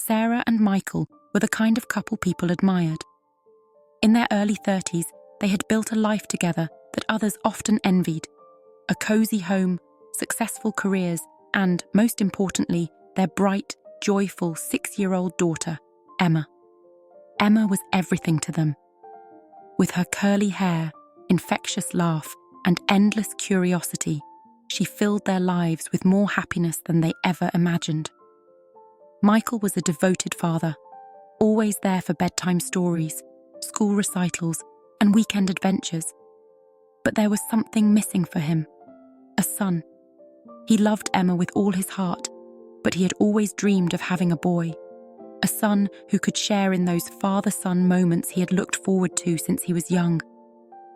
Sarah and Michael were the kind of couple people admired. In their early 30s, they had built a life together that others often envied. A cozy home, successful careers, and, most importantly, their bright, joyful 6-year-old daughter, Emma. Emma was everything to them. With her curly hair, infectious laugh, and endless curiosity, she filled their lives with more happiness than they ever imagined. Michael was a devoted father, always there for bedtime stories, school recitals, and weekend adventures. But there was something missing for him: a son. He loved Emma with all his heart, but he had always dreamed of having a boy. A son who could share in those father-son moments he had looked forward to since he was young.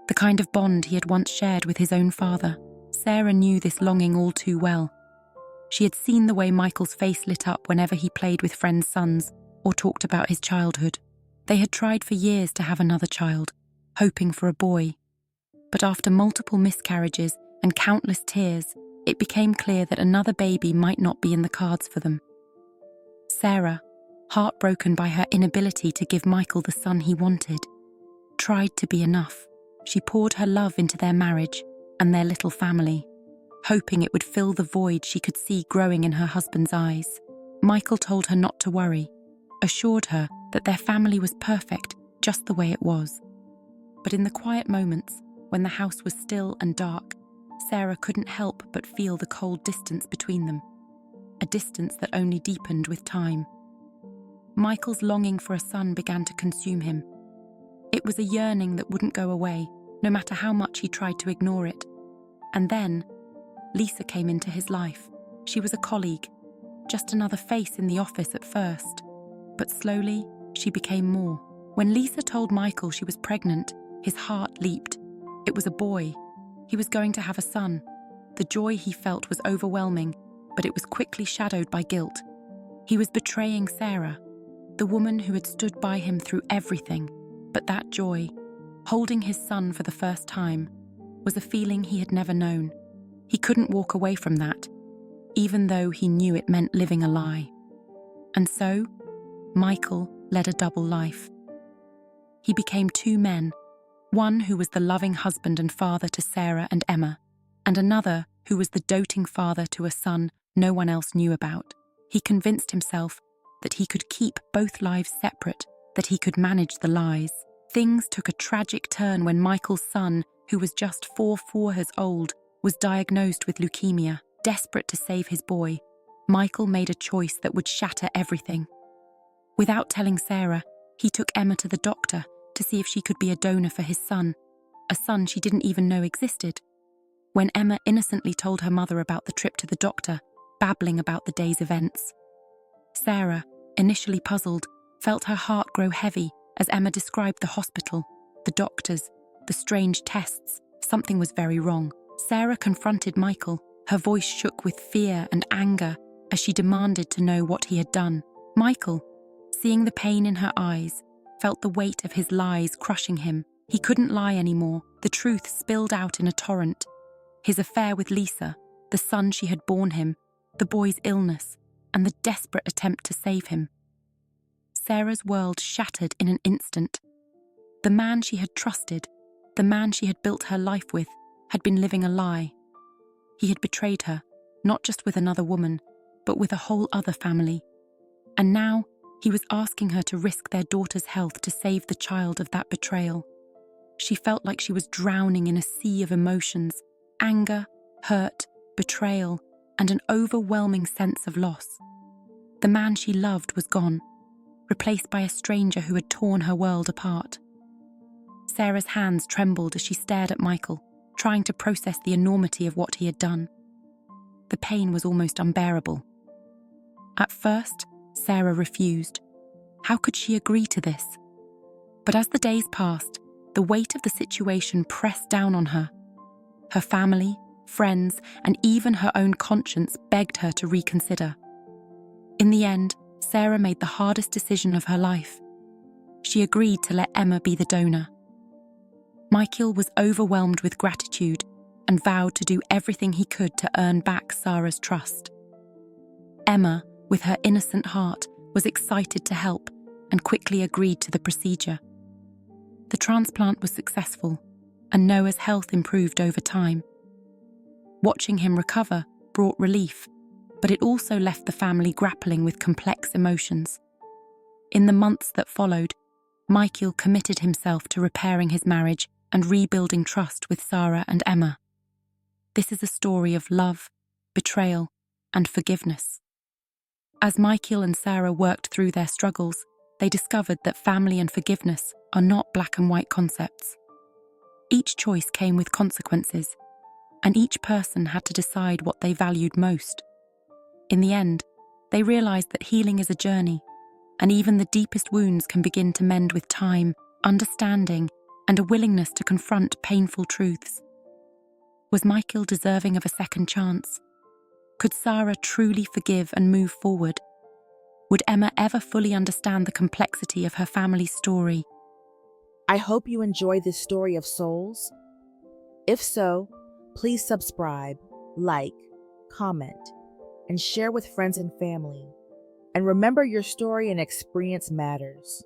The kind of bond he had once shared with his own father. Sarah knew this longing all too well. She had seen the way Michael's face lit up whenever he played with friends' sons or talked about his childhood. They had tried for years to have another child, hoping for a boy. But after multiple miscarriages and countless tears, it became clear that another baby might not be in the cards for them. Sarah, heartbroken by her inability to give Michael the son he wanted, tried to be enough. She poured her love into their marriage and their little family, hoping it would fill the void she could see growing in her husband's eyes. Michael told her not to worry, assured her that their family was perfect just the way it was. But in the quiet moments, when the house was still and dark, Sarah couldn't help but feel the cold distance between them, a distance that only deepened with time. Michael's longing for a son began to consume him. It was a yearning that wouldn't go away, no matter how much he tried to ignore it. And then, Lisa came into his life. She was a colleague, just another face in the office at first. But slowly, she became more. When Lisa told Michael she was pregnant, his heart leaped. It was a boy. He was going to have a son. The joy he felt was overwhelming, but it was quickly shadowed by guilt. He was betraying Sarah, the woman who had stood by him through everything. But that joy, holding his son for the first time, was a feeling he had never known. He couldn't walk away from that, even though he knew it meant living a lie. And so, Michael led a double life. He became two men, one who was the loving husband and father to Sarah and Emma, and another who was the doting father to a son no one else knew about. He convinced himself that he could keep both lives separate, that he could manage the lies. Things took a tragic turn when Michael's son, who was just 4 years old, was diagnosed with leukemia. Desperate to save his boy, Michael made a choice that would shatter everything. Without telling Sarah, he took Emma to the doctor to see if she could be a donor for his son, a son she didn't even know existed. When Emma innocently told her mother about the trip to the doctor, babbling about the day's events, Sarah, initially puzzled, felt her heart grow heavy as Emma described the hospital, the doctors, the strange tests. Something was very wrong. Sarah confronted Michael. Her voice shook with fear and anger as she demanded to know what he had done. Michael, seeing the pain in her eyes, felt the weight of his lies crushing him. He couldn't lie anymore. The truth spilled out in a torrent. His affair with Lisa, the son she had borne him, the boy's illness, and the desperate attempt to save him. Sarah's world shattered in an instant. The man she had trusted, the man she had built her life with, had been living a lie. He had betrayed her, not just with another woman, but with a whole other family. And now, he was asking her to risk their daughter's health to save the child of that betrayal. She felt like she was drowning in a sea of emotions: anger, hurt, betrayal, and an overwhelming sense of loss. The man she loved was gone, replaced by a stranger who had torn her world apart. Sarah's hands trembled as she stared at Michael, trying to process the enormity of what he had done. The pain was almost unbearable. At first, Sarah refused. How could she agree to this? But as the days passed, the weight of the situation pressed down on her. Her family, friends, and even her own conscience begged her to reconsider. In the end, Sarah made the hardest decision of her life. She agreed to let Emma be the donor. Michael was overwhelmed with gratitude and vowed to do everything he could to earn back Sarah's trust. Emma, with her innocent heart, was excited to help and quickly agreed to the procedure. The transplant was successful, and Noah's health improved over time. Watching him recover brought relief, but it also left the family grappling with complex emotions. In the months that followed, Michael committed himself to repairing his marriage and rebuilding trust with Sarah and Emma. This is a story of love, betrayal, and forgiveness. As Michael and Sarah worked through their struggles, they discovered that family and forgiveness are not black and white concepts. Each choice came with consequences, and each person had to decide what they valued most. In the end, they realized that healing is a journey, and even the deepest wounds can begin to mend with time, understanding, and a willingness to confront painful truths. Was Michael deserving of a second chance? Could Sarah truly forgive and move forward? Would Emma ever fully understand the complexity of her family's story? I hope you enjoy this story of souls. If so, please subscribe, like, comment, and share with friends and family. And remember, your story and experience matters.